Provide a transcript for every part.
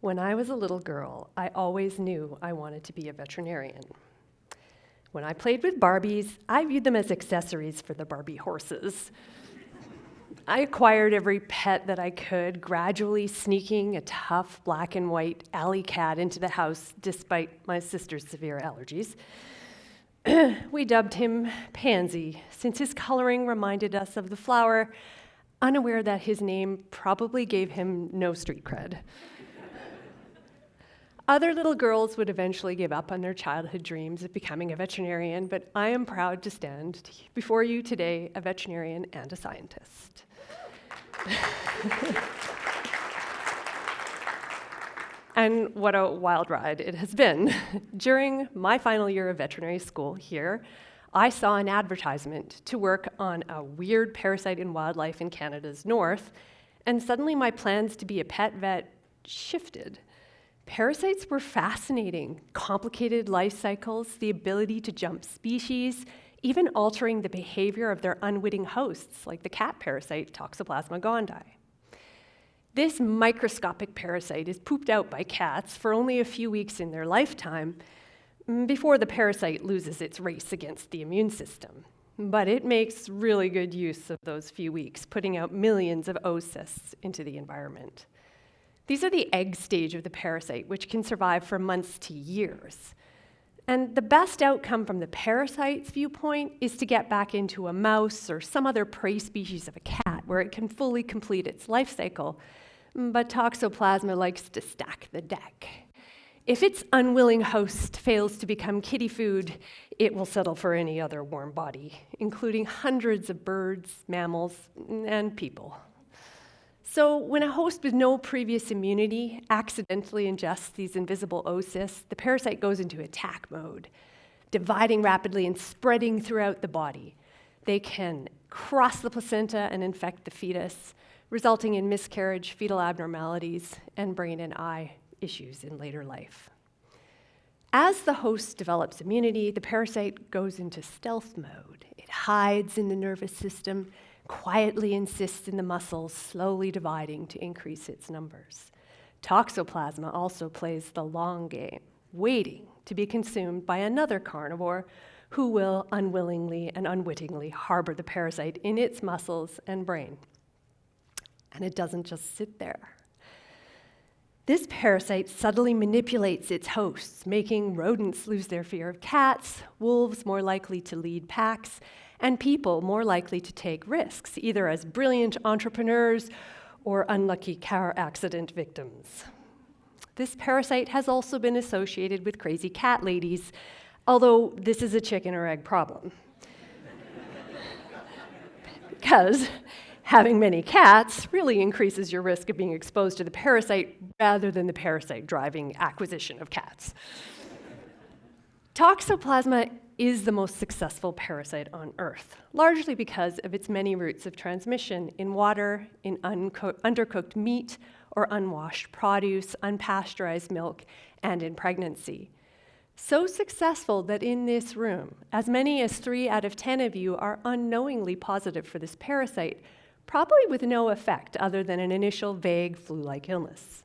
When I was a little girl, I always knew I wanted to be a veterinarian. When I played with Barbies, I viewed them as accessories for the Barbie horses. I acquired every pet that I could, gradually sneaking a tough black and white alley cat into the house despite my sister's severe allergies. We dubbed him Pansy, since his coloring reminded us of the flower, unaware that his name probably gave him no street cred. Other little girls would eventually give up on their childhood dreams of becoming a veterinarian, but I am proud to stand before you today, a veterinarian and a scientist. And what a wild ride it has been. During my final year of veterinary school here, I saw an advertisement to work on a weird parasite in wildlife in Canada's north, and suddenly my plans to be a pet vet shifted. Parasites were fascinating, complicated life cycles, the ability to jump species, even altering the behavior of their unwitting hosts, like the cat parasite Toxoplasma gondii. This microscopic parasite is pooped out by cats for only a few weeks in their lifetime before the parasite loses its race against the immune system. But it makes really good use of those few weeks, putting out millions of oocysts into the environment. These are the egg stage of the parasite, which can survive for months to years. And the best outcome from the parasite's viewpoint is to get back into a mouse or some other prey species of a cat where it can fully complete its life cycle. But Toxoplasma likes to stack the deck. If its unwilling host fails to become kitty food, it will settle for any other warm body, including hundreds of birds, mammals, and people. So when a host with no previous immunity accidentally ingests these invisible oocysts, the parasite goes into attack mode, dividing rapidly and spreading throughout the body. They can cross the placenta and infect the fetus, resulting in miscarriage, fetal abnormalities, and brain and eye issues in later life. As the host develops immunity, the parasite goes into stealth mode. It hides in the nervous system, quietly insists in the muscles, slowly dividing to increase its numbers. Toxoplasma also plays the long game, waiting to be consumed by another carnivore who will unwillingly and unwittingly harbor the parasite in its muscles and brain. And it doesn't just sit there. This parasite subtly manipulates its hosts, making rodents lose their fear of cats, wolves more likely to lead packs, and people more likely to take risks, either as brilliant entrepreneurs or unlucky car accident victims. This parasite has also been associated with crazy cat ladies, although this is a chicken or egg problem. Because having many cats really increases your risk of being exposed to the parasite rather than the parasite driving acquisition of cats. Toxoplasma is the most successful parasite on Earth, largely because of its many routes of transmission in water, in undercooked meat or unwashed produce, unpasteurized milk, and in pregnancy. So successful that in this room, as many as 3 out of 10 of you are unknowingly positive for this parasite, probably with no effect other than an initial vague flu-like illness.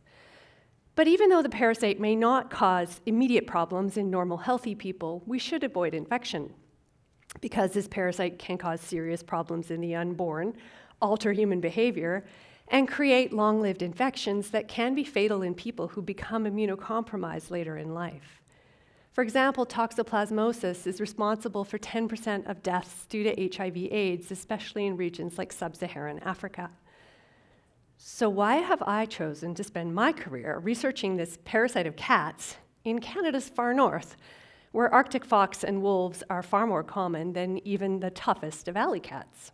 But even though the parasite may not cause immediate problems in normal, healthy people, we should avoid infection, because this parasite can cause serious problems in the unborn, alter human behavior, and create long-lived infections that can be fatal in people who become immunocompromised later in life. For example, toxoplasmosis is responsible for 10% of deaths due to HIV/AIDS, especially in regions like sub-Saharan Africa. So why have I chosen to spend my career researching this parasite of cats in Canada's far north, where Arctic fox and wolves are far more common than even the toughest of alley cats?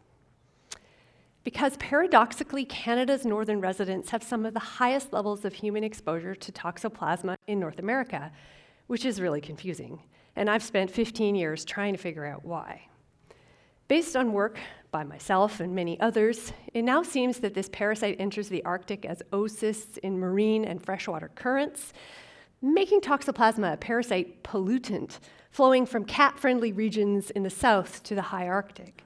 Because paradoxically, Canada's northern residents have some of the highest levels of human exposure to Toxoplasma in North America, which is really confusing. And I've spent 15 years trying to figure out why. Based on work by myself and many others, it now seems that this parasite enters the Arctic as oocysts in marine and freshwater currents, making Toxoplasma a parasite pollutant flowing from cat-friendly regions in the south to the high Arctic.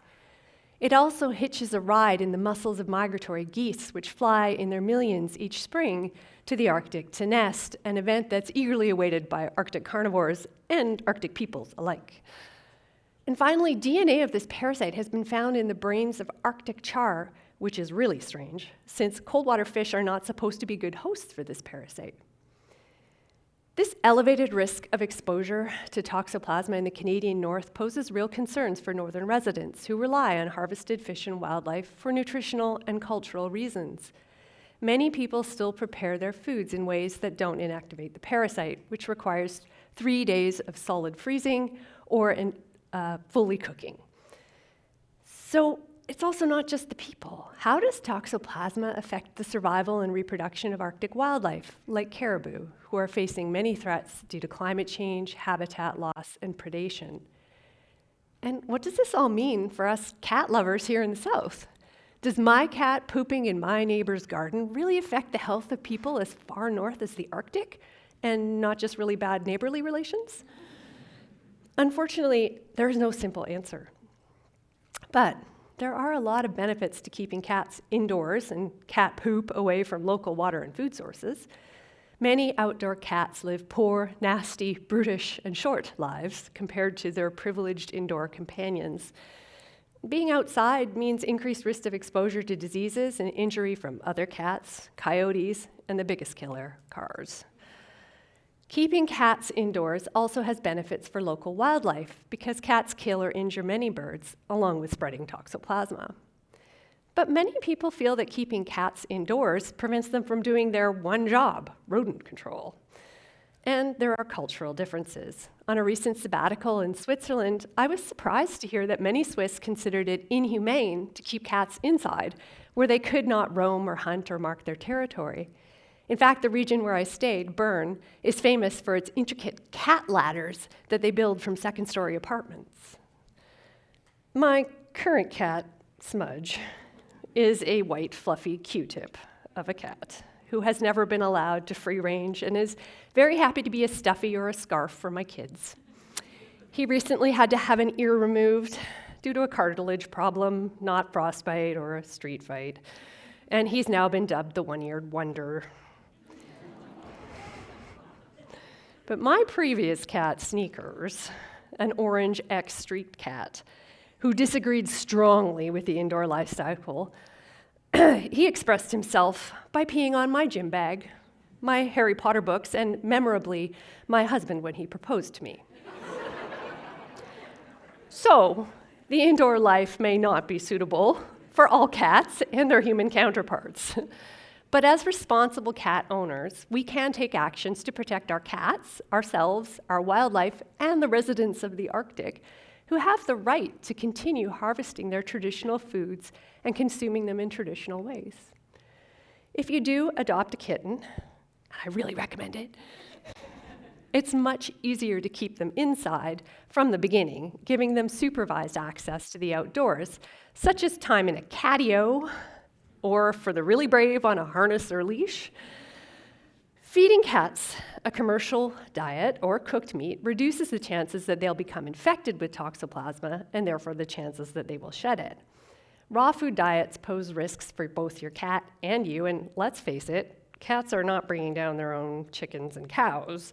It also hitches a ride in the muscles of migratory geese, which fly in their millions each spring to the Arctic to nest, an event that's eagerly awaited by Arctic carnivores and Arctic peoples alike. And finally, DNA of this parasite has been found in the brains of Arctic char, which is really strange, since cold water fish are not supposed to be good hosts for this parasite. This elevated risk of exposure to Toxoplasma in the Canadian North poses real concerns for northern residents who rely on harvested fish and wildlife for nutritional and cultural reasons. Many people still prepare their foods in ways that don't inactivate the parasite, which requires 3 days of solid freezing or fully cooking. So it's also not just the people. How does Toxoplasma affect the survival and reproduction of Arctic wildlife, like caribou, who are facing many threats due to climate change, habitat loss, and predation? And what does this all mean for us cat lovers here in the South? Does my cat pooping in my neighbor's garden really affect the health of people as far north as the Arctic, and not just really bad neighborly relations? Unfortunately, there is no simple answer. But there are a lot of benefits to keeping cats indoors and cat poop away from local water and food sources. Many outdoor cats live poor, nasty, brutish, and short lives compared to their privileged indoor companions. Being outside means increased risk of exposure to diseases and injury from other cats, coyotes, and the biggest killer, cars. Keeping cats indoors also has benefits for local wildlife because cats kill or injure many birds, along with spreading Toxoplasma. But many people feel that keeping cats indoors prevents them from doing their one job, rodent control. And there are cultural differences. On a recent sabbatical in Switzerland, I was surprised to hear that many Swiss considered it inhumane to keep cats inside, where they could not roam or hunt or mark their territory. In fact, the region where I stayed, Bern, is famous for its intricate cat ladders that they build from second-story apartments. My current cat, Smudge, is a white, fluffy Q-tip of a cat who has never been allowed to free range and is very happy to be a stuffy or a scarf for my kids. He recently had to have an ear removed due to a cartilage problem, not frostbite or a street fight, and he's now been dubbed the one-eared wonder. But my previous cat, Sneakers, an orange ex-street cat, who disagreed strongly with the indoor lifestyle, he expressed himself by peeing on my gym bag, my Harry Potter books, and memorably, my husband when he proposed to me. So, the indoor life may not be suitable for all cats and their human counterparts. But as responsible cat owners, we can take actions to protect our cats, ourselves, our wildlife, and the residents of the Arctic, who have the right to continue harvesting their traditional foods and consuming them in traditional ways. If you do adopt a kitten, I really recommend it, it's much easier to keep them inside from the beginning, giving them supervised access to the outdoors, such as time in a catio, or for the really brave on a harness or leash. Feeding cats a commercial diet or cooked meat reduces the chances that they'll become infected with Toxoplasma and therefore the chances that they will shed it. Raw food diets pose risks for both your cat and you, and let's face it, cats are not bringing down their own chickens and cows.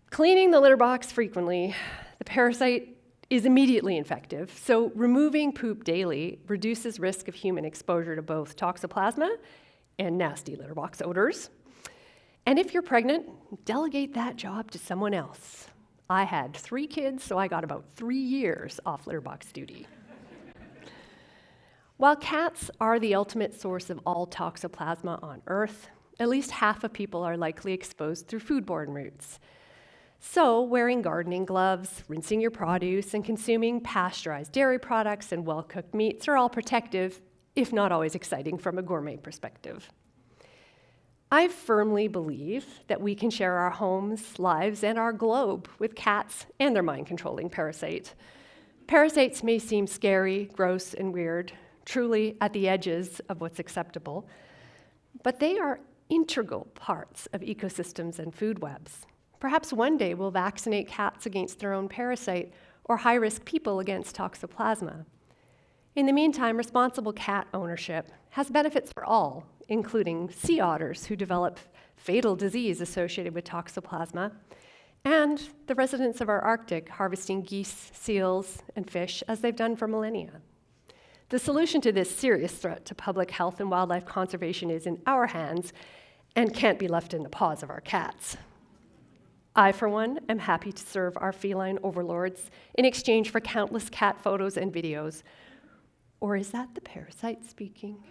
Cleaning the litter box frequently, the parasite is immediately infective, so removing poop daily reduces risk of human exposure to both Toxoplasma and nasty litter box odors. And if you're pregnant, delegate that job to someone else. I had 3 kids, so I got about 3 years off litter box duty. While cats are the ultimate source of all Toxoplasma on Earth, at least half of people are likely exposed through foodborne routes. So, wearing gardening gloves, rinsing your produce, and consuming pasteurized dairy products and well-cooked meats are all protective, if not always exciting from a gourmet perspective. I firmly believe that we can share our homes, lives, and our globe with cats and their mind-controlling parasite. Parasites may seem scary, gross, and weird, truly at the edges of what's acceptable, but they are integral parts of ecosystems and food webs. Perhaps one day we'll vaccinate cats against their own parasite or high-risk people against Toxoplasma. In the meantime, responsible cat ownership has benefits for all, including sea otters who develop fatal disease associated with Toxoplasma, and the residents of our Arctic harvesting geese, seals, and fish as they've done for millennia. The solution to this serious threat to public health and wildlife conservation is in our hands and can't be left in the paws of our cats. I, for one, am happy to serve our feline overlords in exchange for countless cat photos and videos. Or is that the parasite speaking?